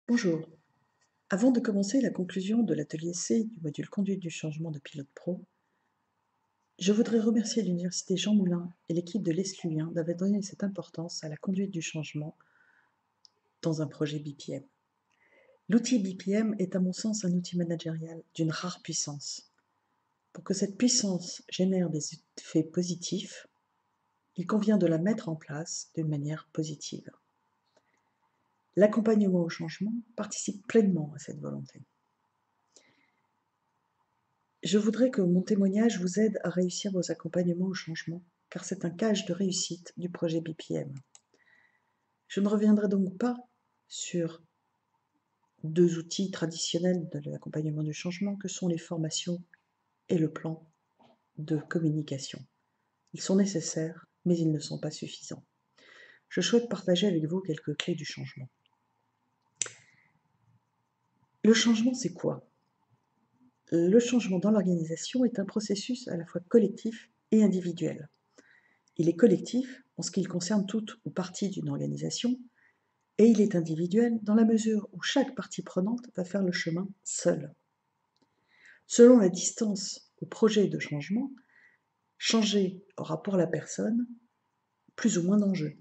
Bonjour. Avant de commencer la conclusion de l'atelier C du module Conduite du changement de Pilote Pro, je voudrais remercier l'Université Jean Moulin et l'équipe de l'ESLUien d'avoir donné cette importance à la conduite du changement dans un projet BPM. L'outil BPM est à mon sens un outil managérial d'une rare puissance. Pour que cette puissance génère des effets positifs, il convient de la mettre en place d'une manière positive. L'accompagnement au changement participe pleinement à cette volonté. Je voudrais que mon témoignage vous aide à réussir vos accompagnements au changement, car c'est un gage de réussite du projet BPM. Je ne reviendrai donc pas sur deux outils traditionnels de l'accompagnement du changement que sont les formations et le plan de communication. Ils sont nécessaires, mais ils ne sont pas suffisants. Je souhaite partager avec vous quelques clés du changement. Le changement, c'est quoi? Le changement dans l'organisation est un processus à la fois collectif et individuel. Il est collectif en ce qu'il concerne toute ou partie d'une organisation, et il est individuel dans la mesure où chaque partie prenante va faire le chemin seule. Selon la distance au projet de changement, changer aura pour la personne plus ou moins d'enjeux.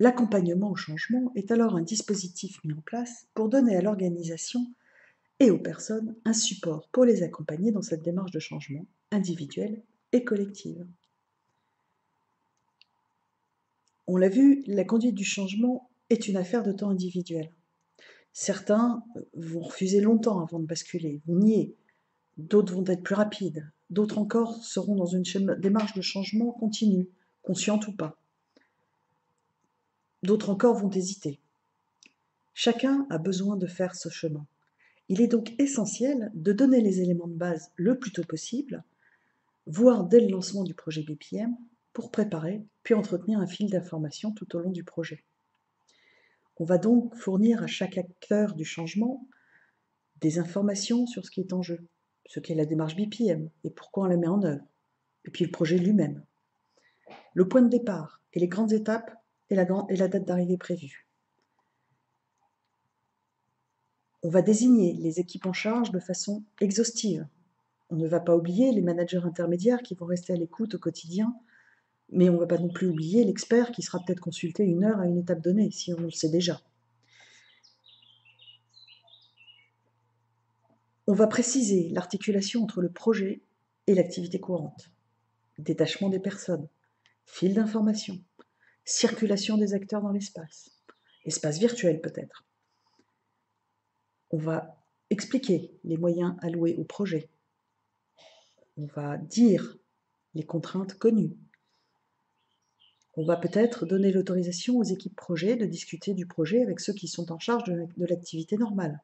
L'accompagnement au changement est alors un dispositif mis en place pour donner à l'organisation et aux personnes un support pour les accompagner dans cette démarche de changement individuelle et collective. On l'a vu, la conduite du changement est une affaire de temps individuel. Certains vont refuser longtemps avant de basculer, vont nier. D'autres vont être plus rapides. D'autres encore seront dans une démarche de changement continue, consciente ou pas. D'autres encore vont hésiter. Chacun a besoin de faire ce chemin. Il est donc essentiel de donner les éléments de base le plus tôt possible, voire dès le lancement du projet BPM, pour préparer puis entretenir un fil d'information tout au long du projet. On va donc fournir à chaque acteur du changement des informations sur ce qui est en jeu, ce qu'est la démarche BPM et pourquoi on la met en œuvre, et puis le projet lui-même, le point de départ et les grandes étapes et la date d'arrivée prévue. On va désigner les équipes en charge de façon exhaustive. On ne va pas oublier les managers intermédiaires qui vont rester à l'écoute au quotidien, mais on ne va pas non plus oublier l'expert qui sera peut-être consulté 1 heure à une étape donnée, si on le sait déjà. On va préciser l'articulation entre le projet et l'activité courante, détachement des personnes, fil d'information, circulation des acteurs dans l'espace, espace virtuel peut-être. On va expliquer les moyens alloués au projet. On va dire les contraintes connues. On va peut-être donner l'autorisation aux équipes projet de discuter du projet avec ceux qui sont en charge de l'activité normale.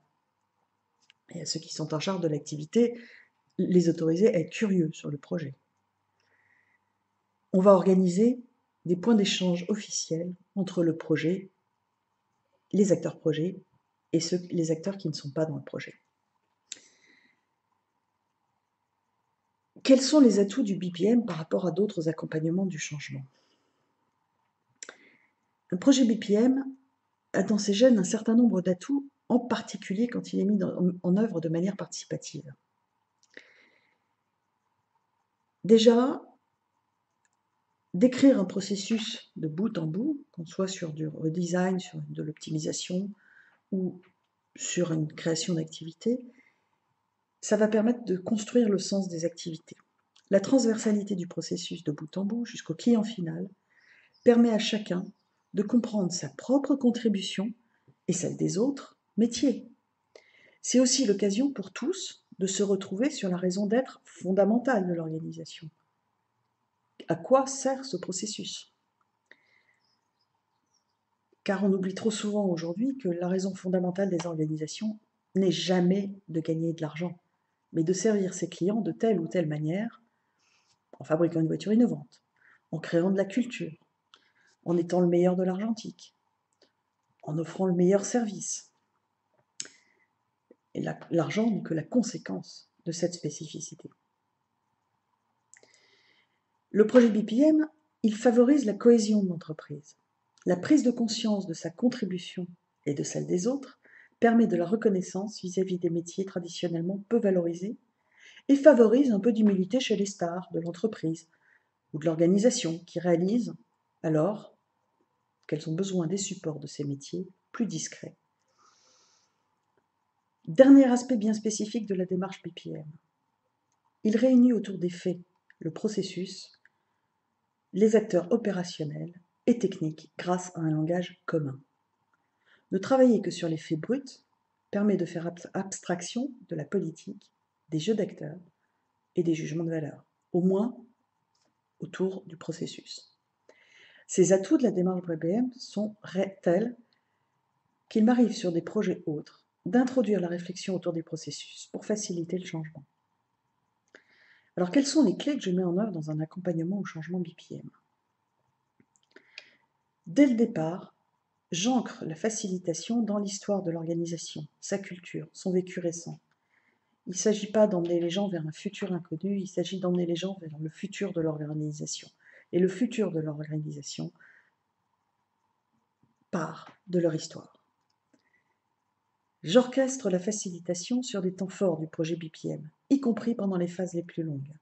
Et à ceux qui sont en charge de l'activité, les autoriser à être curieux sur le projet. On va organiser des points d'échange officiels entre le projet, les acteurs projet et les acteurs qui ne sont pas dans le projet. Quels sont les atouts du BPM par rapport à d'autres accompagnements du changement? Un projet BPM a dans ses gènes un certain nombre d'atouts, en particulier quand il est mis en œuvre de manière participative. Déjà, décrire un processus de bout en bout, qu'on soit sur du redesign, sur de l'optimisation ou sur une création d'activités, ça va permettre de construire le sens des activités. La transversalité du processus de bout en bout jusqu'au client final permet à chacun de comprendre sa propre contribution et celle des autres métiers. C'est aussi l'occasion pour tous de se retrouver sur la raison d'être fondamentale de l'organisation. À quoi sert ce processus? Car on oublie trop souvent aujourd'hui que la raison fondamentale des organisations n'est jamais de gagner de l'argent, mais de servir ses clients de telle ou telle manière, en fabriquant une voiture innovante, en créant de la culture, en étant le meilleur de l'argentique, en offrant le meilleur service. Et l'argent n'est que la conséquence de cette spécificité. Le projet BPM, il favorise la cohésion de l'entreprise, la prise de conscience de sa contribution et de celle des autres, permet de la reconnaissance vis-à-vis des métiers traditionnellement peu valorisés et favorise un peu d'humilité chez les stars de l'entreprise ou de l'organisation qui réalisent alors qu'elles ont besoin des supports de ces métiers plus discrets. Dernier aspect bien spécifique de la démarche BPM. Il réunit autour des faits, le processus, les acteurs opérationnels et techniques grâce à un langage commun. Ne travailler que sur les faits bruts permet de faire abstraction de la politique, des jeux d'acteurs et des jugements de valeur, au moins autour du processus. Ces atouts de la démarche BPM sont tels qu'il m'arrive sur des projets autres d'introduire la réflexion autour des processus pour faciliter le changement. Alors, quelles sont les clés que je mets en œuvre dans un accompagnement au changement BPM? Dès le départ, j'ancre la facilitation dans l'histoire de l'organisation, sa culture, son vécu récent. Il ne s'agit pas d'emmener les gens vers un futur inconnu, il s'agit d'emmener les gens vers le futur de l'organisation. Et le futur de l'organisation part de leur histoire. J'orchestre la facilitation sur les temps forts du projet BPM, y compris pendant les phases les plus longues.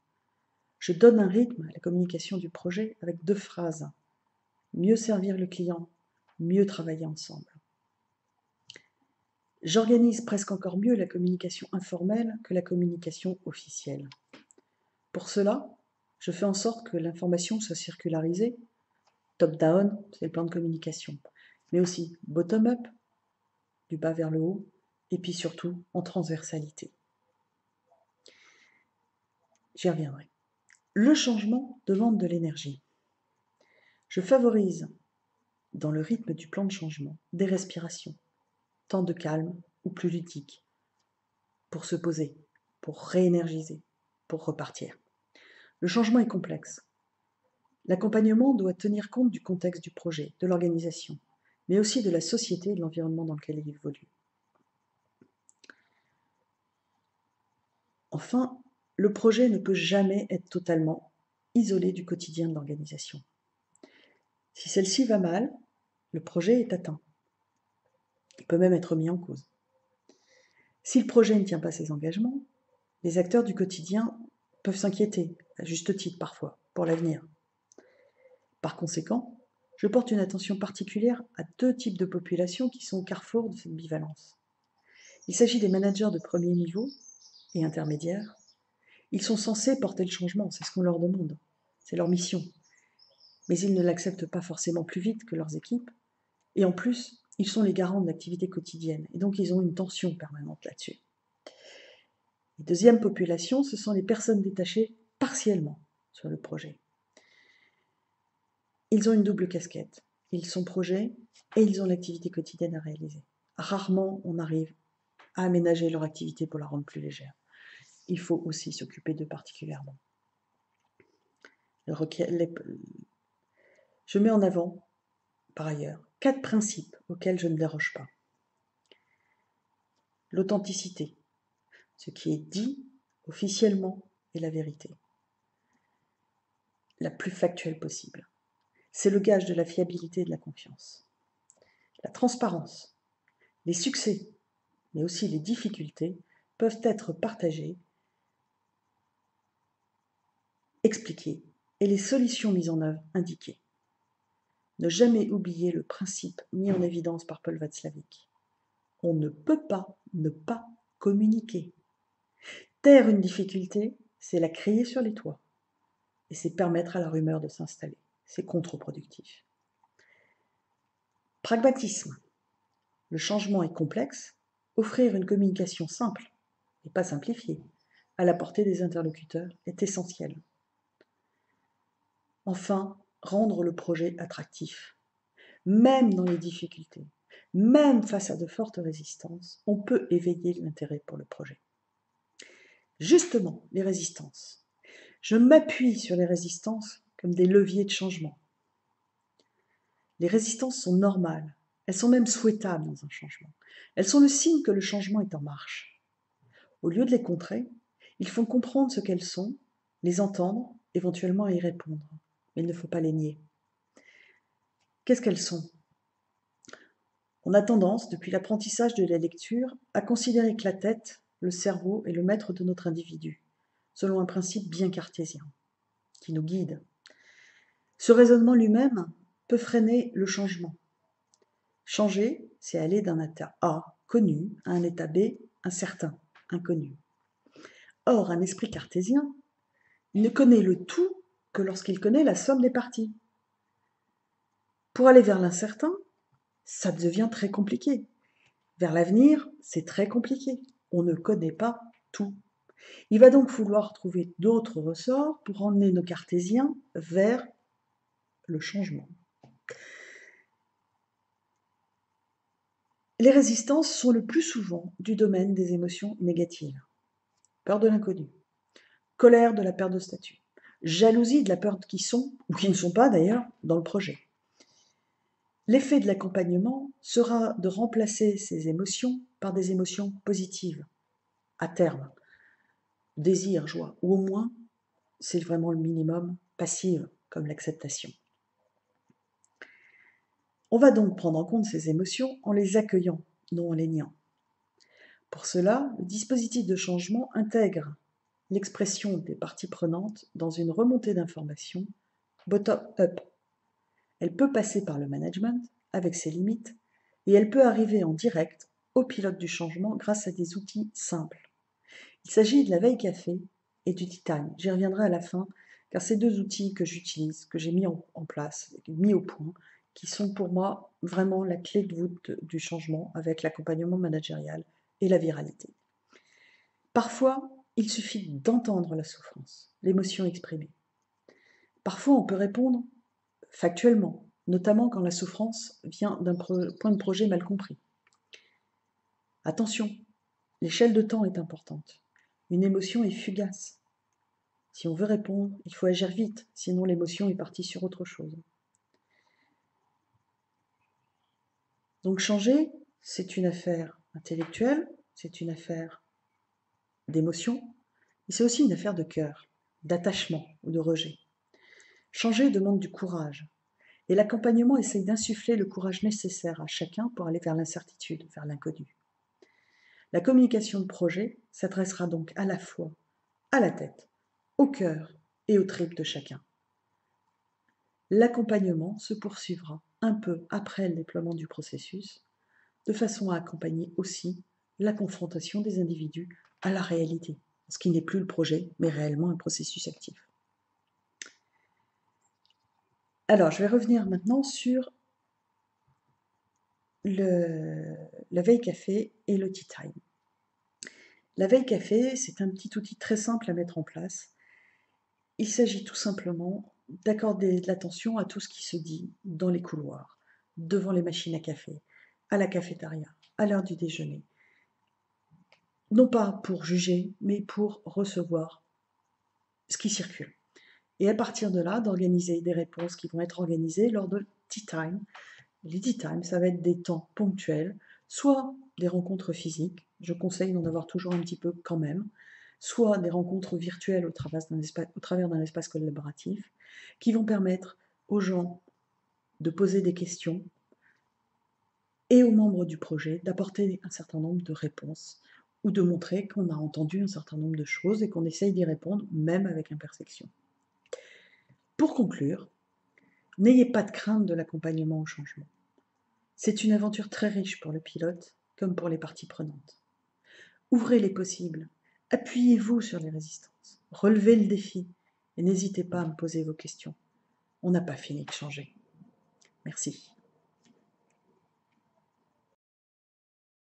Je donne un rythme à la communication du projet avec 2 phrases. Mieux servir le client, mieux travailler ensemble. J'organise presque encore mieux la communication informelle que la communication officielle. Pour cela, je fais en sorte que l'information soit circularisée. Top-down, c'est le plan de communication, mais aussi bottom-up, du bas vers le haut, et puis surtout en transversalité. J'y reviendrai. Le changement demande de l'énergie. Je favorise, dans le rythme du plan de changement, des respirations, temps de calme ou plus ludique, pour se poser, pour réénergiser, pour repartir. Le changement est complexe. L'accompagnement doit tenir compte du contexte du projet, de l'organisation, mais aussi de la société et de l'environnement dans lequel il évolue. Enfin, le projet ne peut jamais être totalement isolé du quotidien de l'organisation. Si celle-ci va mal, le projet est atteint. Il peut même être mis en cause. Si le projet ne tient pas ses engagements, les acteurs du quotidien peuvent s'inquiéter, à juste titre parfois, pour l'avenir. Par conséquent, je porte une attention particulière à 2 types de populations qui sont au carrefour de cette bivalence. Il s'agit des managers de premier niveau et intermédiaires. Ils sont censés porter le changement, c'est ce qu'on leur demande, c'est leur mission. Mais ils ne l'acceptent pas forcément plus vite que leurs équipes, et en plus, ils sont les garants de l'activité quotidienne, et donc ils ont une tension permanente là-dessus. La deuxième population, ce sont les personnes détachées partiellement sur le projet. Ils ont une double casquette. Ils sont projet et ils ont l'activité quotidienne à réaliser. Rarement on arrive à aménager leur activité pour la rendre plus légère. Il faut aussi s'occuper d'eux particulièrement. Je mets en avant, par ailleurs, 4 principes auxquels je ne déroge pas. L'authenticité, ce qui est dit officiellement est la vérité, la plus factuelle possible. C'est le gage de la fiabilité et de la confiance. La transparence, les succès, mais aussi les difficultés peuvent être partagés, expliqués et les solutions mises en œuvre indiquées. Ne jamais oublier le principe mis en évidence par Paul Václavic. On ne peut pas ne pas communiquer. Taire une difficulté, c'est la crier sur les toits. Et c'est permettre à la rumeur de s'installer. C'est contre-productif. Pragmatisme. Le changement est complexe. Offrir une communication simple, et pas simplifiée, à la portée des interlocuteurs est essentiel. Enfin, rendre le projet attractif. Même dans les difficultés, même face à de fortes résistances, on peut éveiller l'intérêt pour le projet. Justement, les résistances. Je m'appuie sur les résistances comme des leviers de changement. Les résistances sont normales, elles sont même souhaitables dans un changement. Elles sont le signe que le changement est en marche. Au lieu de les contrer, il faut comprendre ce qu'elles sont, les entendre, éventuellement y répondre. Mais il ne faut pas les nier. Qu'est-ce qu'elles sont ? On a tendance, depuis l'apprentissage de la lecture, à considérer que la tête, le cerveau, est le maître de notre individu, selon un principe bien cartésien, qui nous guide. Ce raisonnement lui-même peut freiner le changement. Changer, c'est aller d'un état A, connu, à un état B, incertain, inconnu. Or, un esprit cartésien ne connaît le tout que lorsqu'il connaît la somme des parties. Pour aller vers l'incertain, ça devient très compliqué. Vers l'avenir, c'est très compliqué. On ne connaît pas tout. Il va donc falloir trouver d'autres ressorts pour emmener nos cartésiens vers le changement. Les résistances sont le plus souvent du domaine des émotions négatives. Peur de l'inconnu, colère de la perte de statut, jalousie de la peur qui sont, ou qui ne sont pas d'ailleurs, dans le projet. L'effet de l'accompagnement sera de remplacer ces émotions par des émotions positives, à terme. Désir, joie, ou au moins, c'est vraiment le minimum, passive, comme l'acceptation. On va donc prendre en compte ces émotions en les accueillant, non en les niant. Pour cela, le dispositif de changement intègre l'expression des parties prenantes dans une remontée d'informations bottom-up. Elle peut passer par le management, avec ses limites, et elle peut arriver en direct au pilote du changement grâce à des outils simples. Il s'agit de la veille café et du tea time. J'y reviendrai à la fin, car ces deux outils que j'utilise, que j'ai mis en place, mis au point, qui sont pour moi vraiment la clé de voûte du changement avec l'accompagnement managérial et la viralité. Parfois, il suffit d'entendre la souffrance, l'émotion exprimée. Parfois, on peut répondre factuellement, notamment quand la souffrance vient d'un point de projet mal compris. Attention, l'échelle de temps est importante. Une émotion est fugace. Si on veut répondre, il faut agir vite, sinon l'émotion est partie sur autre chose. Donc changer, c'est une affaire intellectuelle, c'est une affaire d'émotion, mais c'est aussi une affaire de cœur, d'attachement ou de rejet. Changer demande du courage, et l'accompagnement essaye d'insuffler le courage nécessaire à chacun pour aller vers l'incertitude, vers l'inconnu. La communication de projet s'adressera donc à la fois à la tête, au cœur et aux tripes de chacun. L'accompagnement se poursuivra un peu après le déploiement du processus, de façon à accompagner aussi la confrontation des individus à la réalité, ce qui n'est plus le projet, mais réellement un processus actif. Alors, je vais revenir maintenant sur la veille café et le tea time. La veille café, c'est un petit outil très simple à mettre en place. Il s'agit tout simplement d'accorder de l'attention à tout ce qui se dit dans les couloirs, devant les machines à café, à la cafétéria, à l'heure du déjeuner. Non pas pour juger, mais pour recevoir ce qui circule. Et à partir de là, d'organiser des réponses qui vont être organisées lors de tea time. Les tea time, ça va être des temps ponctuels, soit des rencontres physiques, je conseille d'en avoir toujours un petit peu quand même, soit des rencontres virtuelles au travers d'un espace collaboratif, qui vont permettre aux gens de poser des questions et aux membres du projet d'apporter un certain nombre de réponses ou de montrer qu'on a entendu un certain nombre de choses et qu'on essaye d'y répondre même avec imperfection. Pour conclure, n'ayez pas de crainte de l'accompagnement au changement. C'est une aventure très riche pour le pilote comme pour les parties prenantes. Ouvrez les possibles, appuyez-vous sur les résistances, relevez le défi et n'hésitez pas à me poser vos questions. On n'a pas fini de changer. Merci.